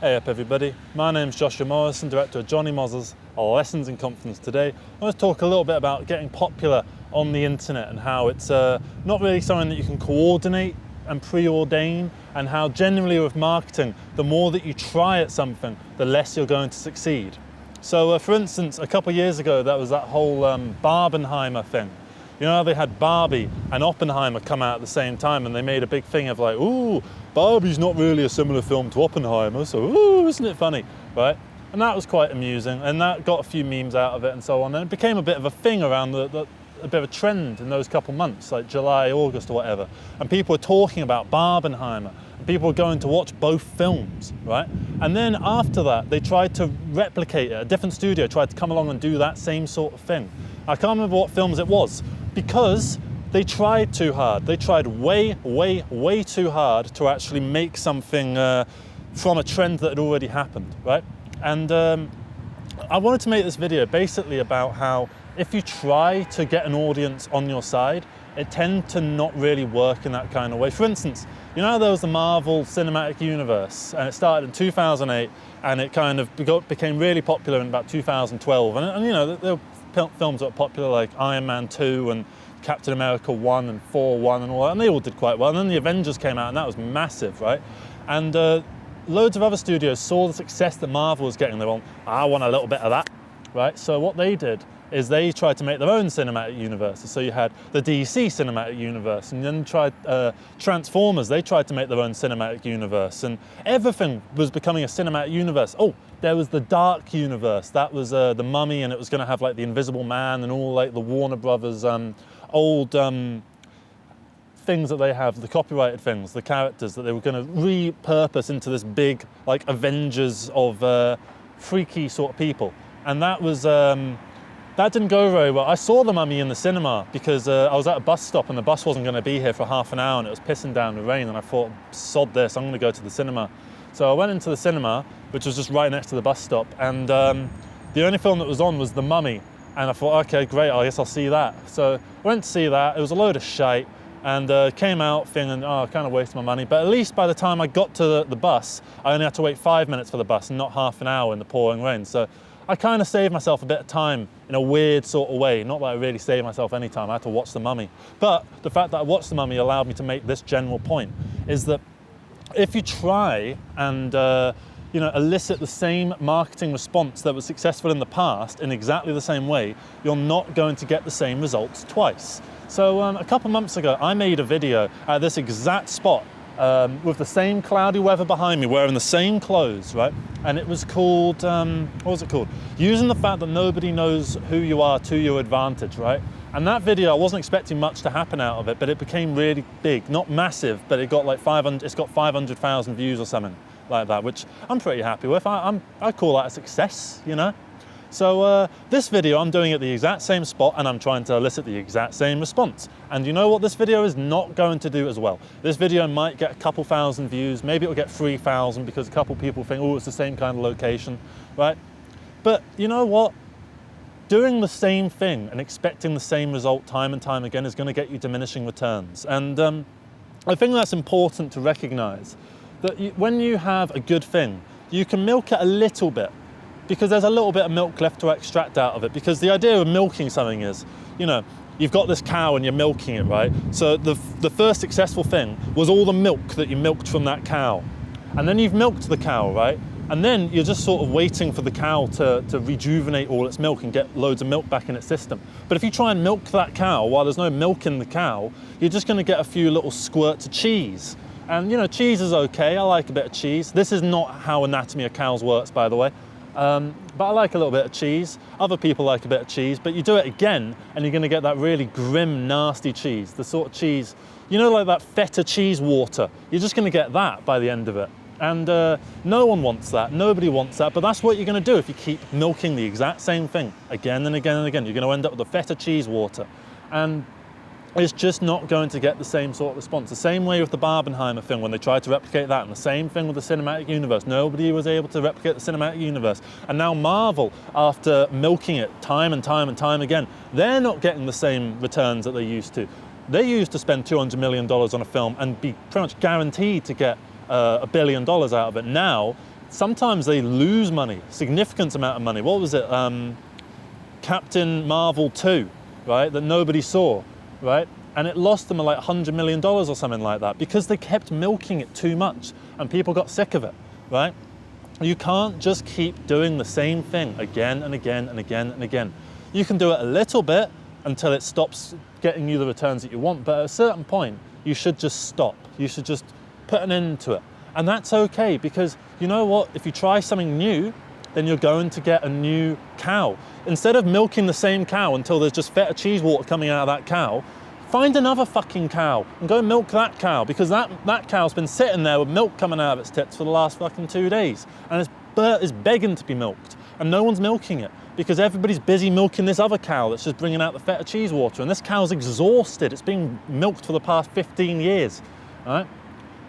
Hey up everybody, my name's Joshua Morrison, director of Johnny Moz's Lessons in Confidence. Today I want to talk a little bit about getting popular on the internet and how it's not really something that you can coordinate and preordain, and how generally with marketing, the more that you try at something, the less you're going to succeed. So for instance, a couple of years ago, that was that whole Barbenheimer thing. You know how they had Barbie and Oppenheimer come out at the same time, and they made a big thing of like, ooh, Barbie's not really a similar film to Oppenheimer, so ooh, isn't it funny, right? And that was quite amusing, and that got a few memes out of it and so on, and it became a bit of a thing around a bit of a trend in those couple months, like July, August or whatever, and people were talking about Barbenheimer, and people were going to watch both films, right? And then after that, they tried to replicate it. A different studio tried to come along and do that same sort of thing. I can't remember what films it was, because they tried too hard. They tried way too hard to actually make something from a trend that had already happened, right? And I wanted to make this video basically about how if you try to get an audience on your side, it tends to not really work in that kind of way. For instance, you know there was the Marvel Cinematic Universe, and it started in 2008, and it kind of became really popular in about 2012. And you know, there were films that were popular like Iron Man 2 and Captain America 1 and Thor 1 and all that, and they all did quite well. And then the Avengers came out, and that was massive, right? And loads of other studios saw the success that Marvel was getting. They went, I want a little bit of that, right? So what they did is they tried to make their own cinematic universes. So you had the DC cinematic universe, and then tried Transformers. They tried to make their own cinematic universe, and everything was becoming a cinematic universe. Oh, there was the Dark universe. That was the Mummy, and it was going to have like the Invisible Man and all like the Warner Brothers old things that they have, the copyrighted things, the characters that they were going to repurpose into this big like Avengers of freaky sort of people. And that was that didn't go very well. I saw the Mummy in the cinema because I was at a bus stop and the bus wasn't going to be here for half an hour, and it was pissing down with rain, and I thought, sod this, I'm going to go to the cinema. So I went into the cinema, which was just right next to the bus stop, and the only film that was on was The Mummy, and I thought, okay, great, I guess I'll see that. So I went to see that. It was a load of shite, and came out thinking, oh, I kind of wasted my money, but at least by the time I got to the bus, I only had to wait 5 minutes for the bus and not half an hour in the pouring rain. So I kind of saved myself a bit of time in a weird sort of way. Not that I really saved myself any time, I had to watch The Mummy. But the fact that I watched The Mummy allowed me to make this general point, is that if you try and you know, elicit the same marketing response that was successful in the past in exactly the same way, you're not going to get the same results twice. So a couple months ago, I made a video at this exact spot with the same cloudy weather behind me, wearing the same clothes, right? And it was called, what was it called? Using the fact that nobody knows who you are to your advantage, right? And that video, I wasn't expecting much to happen out of it, but it became really big. Not massive, but it got like 500,000 views or something like that, which I'm pretty happy with. I call that a success, you know? So this video, I'm doing at the exact same spot, and I'm trying to elicit the exact same response. And you know what this video is not going to do as well? This video might get a couple thousand views, maybe it'll get 3,000 because a couple people think, oh, it's the same kind of location, right? But you know what? Doing the same thing and expecting the same result time and time again is going to get you diminishing returns. And I think that's important to recognize, that when you have a good thing, you can milk it a little bit, because there's a little bit of milk left to extract out of it. Because the idea of milking something is, you know, you've got this cow and you're milking it, right? So the first successful thing was all the milk that you milked from that cow. And then you've milked the cow, right? And then you're just sort of waiting for the cow to rejuvenate all its milk and get loads of milk back in its system. But if you try and milk that cow while there's no milk in the cow, you're just going to get a few little squirts of cheese. And you know, cheese is okay, I like a bit of cheese. This is not how anatomy of cows works, by the way. But I like a little bit of cheese. Other people like a bit of cheese, but you do it again and you're going to get that really grim, nasty cheese. The sort of cheese, you know, like that feta cheese water. You're just going to get that by the end of it. And no one wants that, nobody wants that, but that's what you're going to do if you keep milking the exact same thing again and again and again. You're going to end up with the feta cheese water. And it's just not going to get the same sort of response. The same way with the Barbenheimer thing when they tried to replicate that, and the same thing with the cinematic universe. Nobody was able to replicate the cinematic universe. And now Marvel, after milking it time and time and time again, they're not getting the same returns that they used to. They used to spend $200 million on a film and be pretty much guaranteed to get $1 billion out of it. Now, sometimes they lose money, significant amount of money. What was it? Captain Marvel 2, right? That nobody saw, right? And it lost them like $100 million or something like that because they kept milking it too much and people got sick of it, right? You can't just keep doing the same thing again and again and again and again. You can do it a little bit until it stops getting you the returns that you want, but at a certain point, you should just stop. You should just put an end to it. And that's okay, because you know what? If you try something new, then you're going to get a new cow. Instead of milking the same cow until there's just feta cheese water coming out of that cow, find another fucking cow and go milk that cow, because that cow's been sitting there with milk coming out of its tits for the last fucking 2 days. And it's begging to be milked. And no one's milking it because everybody's busy milking this other cow that's just bringing out the feta cheese water. And this cow's exhausted. It's been milked for the past 15 years, right?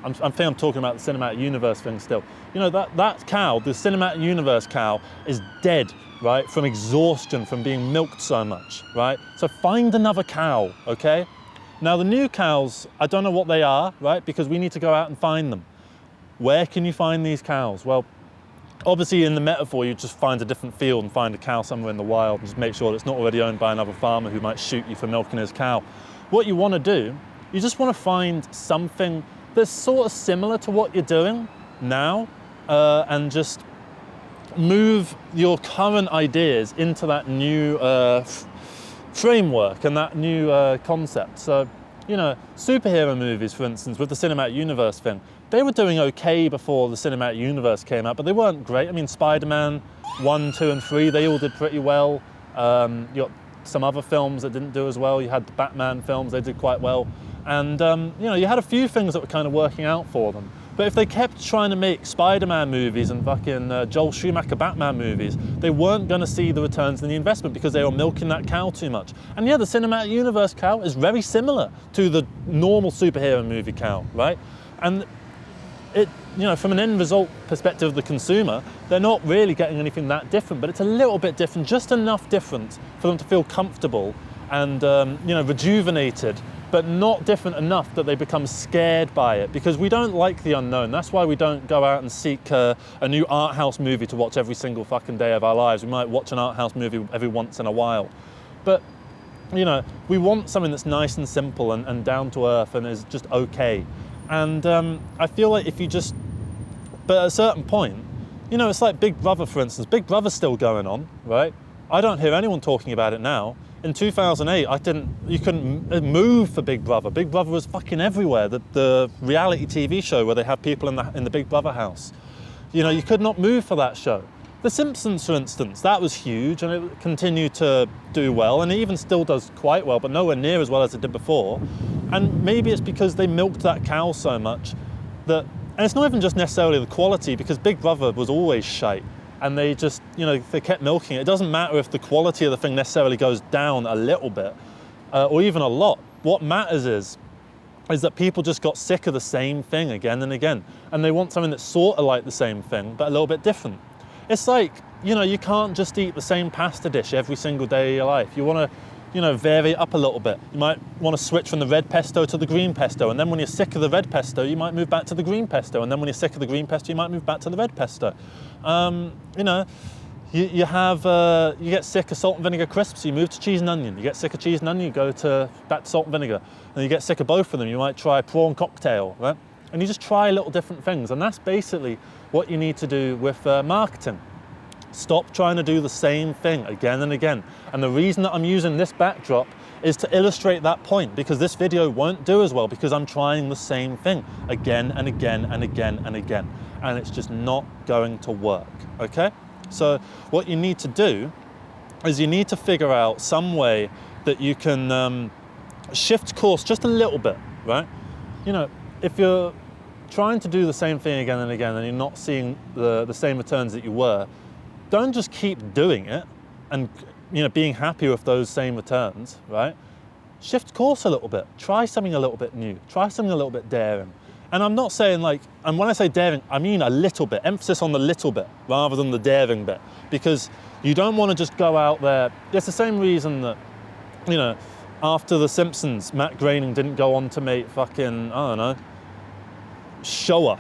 I think I'm talking about the cinematic universe thing still. You know, that cow, the cinematic universe cow, is dead, right? From exhaustion, from being milked so much, right? So find another cow, okay? Now the new cows, I don't know what they are, right? Because we need to go out and find them. Where can you find these cows? Well, obviously in the metaphor, you just find a different field and find a cow somewhere in the wild and just make sure that it's not already owned by another farmer who might shoot you for milking his cow. What you want to do, you just want to find something that's sort of similar to what you're doing now, and just move your current ideas into that new framework and that new concept. So, you know, superhero movies, for instance, with the cinematic universe thing, they were doing okay before the cinematic universe came out, but they weren't great. I mean, Spider-Man 1, 2, and 3, they all did pretty well. You got some other films that didn't do as well. You had the Batman films, they did quite well. And, you know, you had a few things that were kind of working out for them. But if they kept trying to make Spider-Man movies and fucking Joel Schumacher Batman movies, they weren't going to see the returns in the investment because they were milking that cow too much. And yeah, the cinematic universe cow is very similar to the normal superhero movie cow, right? And it, you know, from an end result perspective of the consumer, they're not really getting anything that different, but it's a little bit different, just enough different for them to feel comfortable and, you know, rejuvenated, but not different enough that they become scared by it, because we don't like the unknown. That's why we don't go out and seek a new art house movie to watch every single fucking day of our lives. We might watch an art house movie every once in a while. But, you know, we want something that's nice and simple and down to earth and is just okay. And I feel like if you just, but at a certain point, you know, it's like Big Brother, for instance. Big Brother's still going on, right? I don't hear anyone talking about it now. In 2008, you couldn't move for Big Brother. Big Brother was fucking everywhere. The reality TV show where they have people in the Big Brother house. You know, you could not move for that show. The Simpsons, for instance, that was huge and it continued to do well, and it even still does quite well, but nowhere near as well as it did before. And maybe it's because they milked that cow so much that, and it's not even just necessarily the quality, because Big Brother was always shite. And they just, you know, they kept milking it. It doesn't matter if the quality of the thing necessarily goes down a little bit, or even a lot. What matters is that people just got sick of the same thing again and again. And they want something that's sort of like the same thing, but a little bit different. It's like, you know, you can't just eat the same pasta dish every single day of your life. You want to, you know, vary it up a little bit. You might want to switch from the red pesto to the green pesto, and then when you're sick of the red pesto, you might move back to the green pesto, and then when you're sick of the green pesto, you might move back to the red pesto. You know, you get sick of salt and vinegar crisps, you move to cheese and onion. You get sick of cheese and onion, you go back to salt and vinegar. And you get sick of both of them, you might try prawn cocktail, right? And you just try little different things, and that's basically what you need to do with marketing. Stop trying to do the same thing again and again. And the reason that I'm using this backdrop is to illustrate that point, because this video won't do as well because I'm trying the same thing again and again and again and again. And it's just not going to work, okay? So what you need to do is you need to figure out some way that you can shift course just a little bit, right? You know, if you're trying to do the same thing again and again and you're not seeing the same returns that you were, don't just keep doing it and, you know, being happy with those same returns, right? Shift course a little bit. Try something a little bit new. Try something a little bit daring. And I'm not saying like, and when I say daring, I mean a little bit, emphasis on the little bit rather than the daring bit, because you don't want to just go out there. It's the same reason that, you know, after The Simpsons, Matt Groening didn't go on to make fucking, I don't know, Shoah,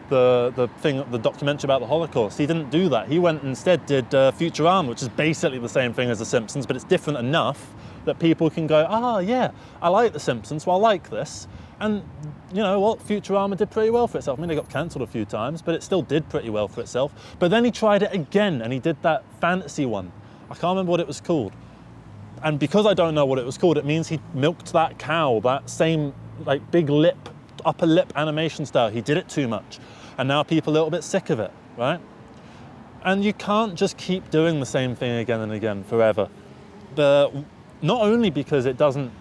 the documentary about the Holocaust. He didn't do that. He went instead did Futurama, which is basically the same thing as The Simpsons, but it's different enough that people can go, ah, yeah, I like The Simpsons, so I like this. And you know what, Futurama did pretty well for itself. I mean, it got cancelled a few times, but it still did pretty well for itself. But then he tried it again, and he did that fantasy one. I can't remember what it was called. And because I don't know what it was called, it means he milked that cow, that same like big lip, upper lip animation style. He did it too much. And now people are a little bit sick of it, right? And you can't just keep doing the same thing again and again forever. But not only because it doesn't,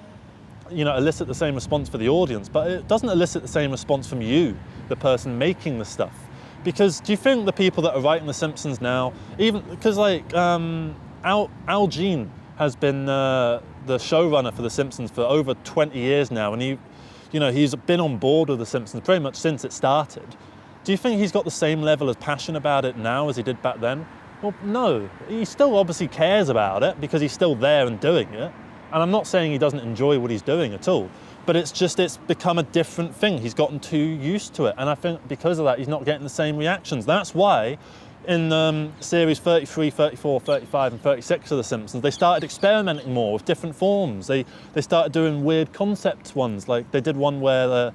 you know, elicit the same response for the audience, but it doesn't elicit the same response from you, the person making the stuff. Because do you think the people that are writing The Simpsons now, even because like Al Jean has been the showrunner for The Simpsons for over 20 years now, and he's been on board with The Simpsons pretty much since it started. Do you think he's got the same level of passion about it now as he did back then? Well, no. He still obviously cares about it because he's still there and doing it. And I'm not saying he doesn't enjoy what he's doing at all, but it's become a different thing. He's gotten too used to it. And I think because of that, he's not getting the same reactions. That's why in series 33, 34, 35 and 36 of The Simpsons, they started experimenting more with different forms. They started doing weird concept ones. Like they did one where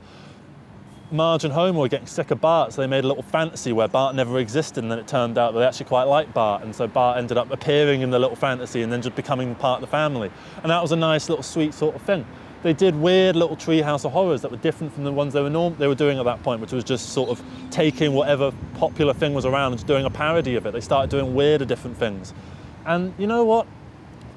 Marge and Homer were getting sick of Bart, so they made a little fantasy where Bart never existed, and then it turned out that they actually quite liked Bart, and so Bart ended up appearing in the little fantasy and then just becoming part of the family. And that was a nice little sweet sort of thing. They did weird little Treehouse of Horrors that were different from the ones they were doing at that point, which was just sort of taking whatever popular thing was around and just doing a parody of it. They started doing weirder different things. And you know what?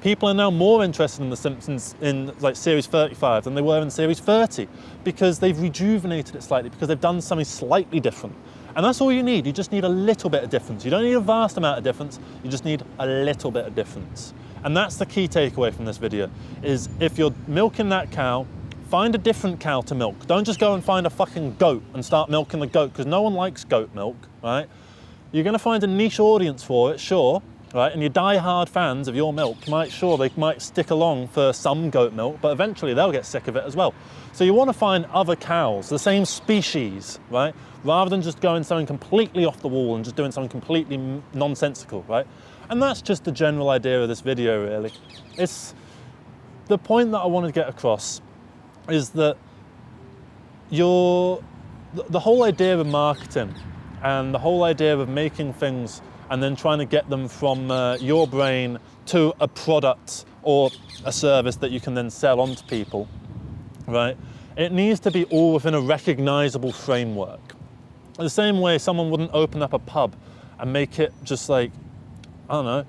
People are now more interested in The Simpsons in like series 35 than they were in series 30 because they've rejuvenated it slightly, because they've done something slightly different. And that's all you need. You just need a little bit of difference. You don't need a vast amount of difference. You just need a little bit of difference. And that's the key takeaway from this video, is if you're milking that cow, find a different cow to milk. Don't just go and find a fucking goat and start milking the goat, because no one likes goat milk, right? You're going to find a niche audience for it, sure. Right, and your die-hard fans of your milk they might stick along for some goat milk, but eventually they'll get sick of it as well. So you want to find other cows, the same species, right? Rather than just going something completely off the wall and just doing something completely nonsensical, right? And that's just the general idea of this video, really. It's the point that I want to get across is that the whole idea of marketing and the whole idea of making things and then trying to get them from your brain to a product or a service that you can then sell on to people, right? It needs to be all within a recognizable framework. The same way someone wouldn't open up a pub and make it just like, I don't know,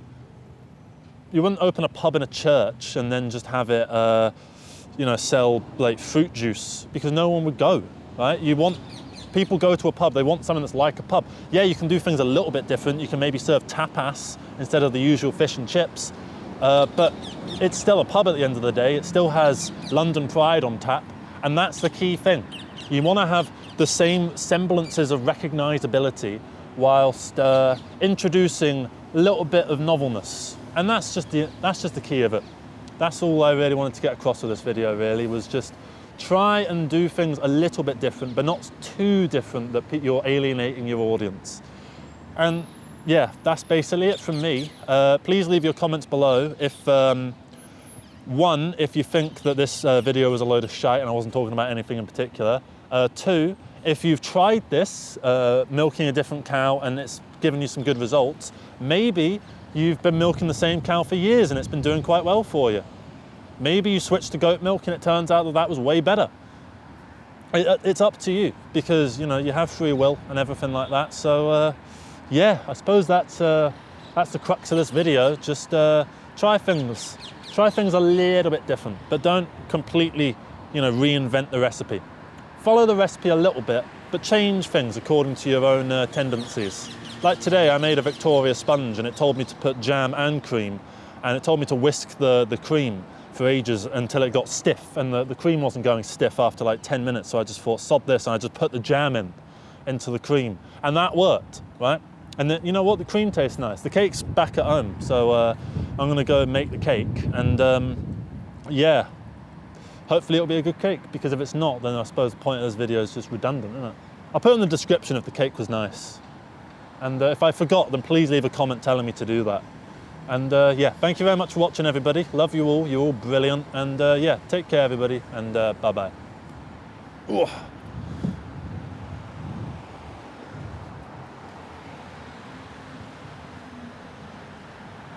you wouldn't open a pub in a church and then just have it, sell like fruit juice, because no one would go, right? People go to a pub, they want something that's like a pub. Yeah, you can do things a little bit different. You can maybe serve tapas instead of the usual fish and chips, but it's still a pub at the end of the day. It still has London Pride on tap, and that's the key thing. You want to have the same semblances of recognizability whilst introducing a little bit of novelness, and that's just the key of it. That's all I really wanted to get across with this video, really, was just try and do things a little bit different, but not too different that you're alienating your audience. And yeah, that's basically it from me. Please leave your comments below if, one, if you think that this video was a load of shite and I wasn't talking about anything in particular. Two, if you've tried this, milking a different cow, and it's given you some good results, maybe you've been milking the same cow for years and it's been doing quite well for you. Maybe you switched to goat milk and it turns out that was way better. It's up to you, because you have free will and everything like that. So yeah, I suppose that's the crux of this video. Just try things a little bit different, but don't completely reinvent the recipe. Follow the recipe a little bit, but change things according to your own tendencies. Like today, I made a Victoria sponge and it told me to put jam and cream, and it told me to whisk the cream for ages until it got stiff, and the cream wasn't going stiff after like 10 minutes, so I just thought, sod this, and I just put the jam into the cream, and that worked, right? And then, you know what, the cream tastes nice. The cake's back at home, so I'm gonna go make the cake, and yeah, hopefully it'll be a good cake, because if it's not, then I suppose the point of this video is just redundant, isn't it? I'll put in the description if the cake was nice. And if I forgot, then please leave a comment telling me to do that. And yeah, thank you very much for watching, everybody. Love you all. You're all brilliant. And yeah, take care, everybody. And bye-bye.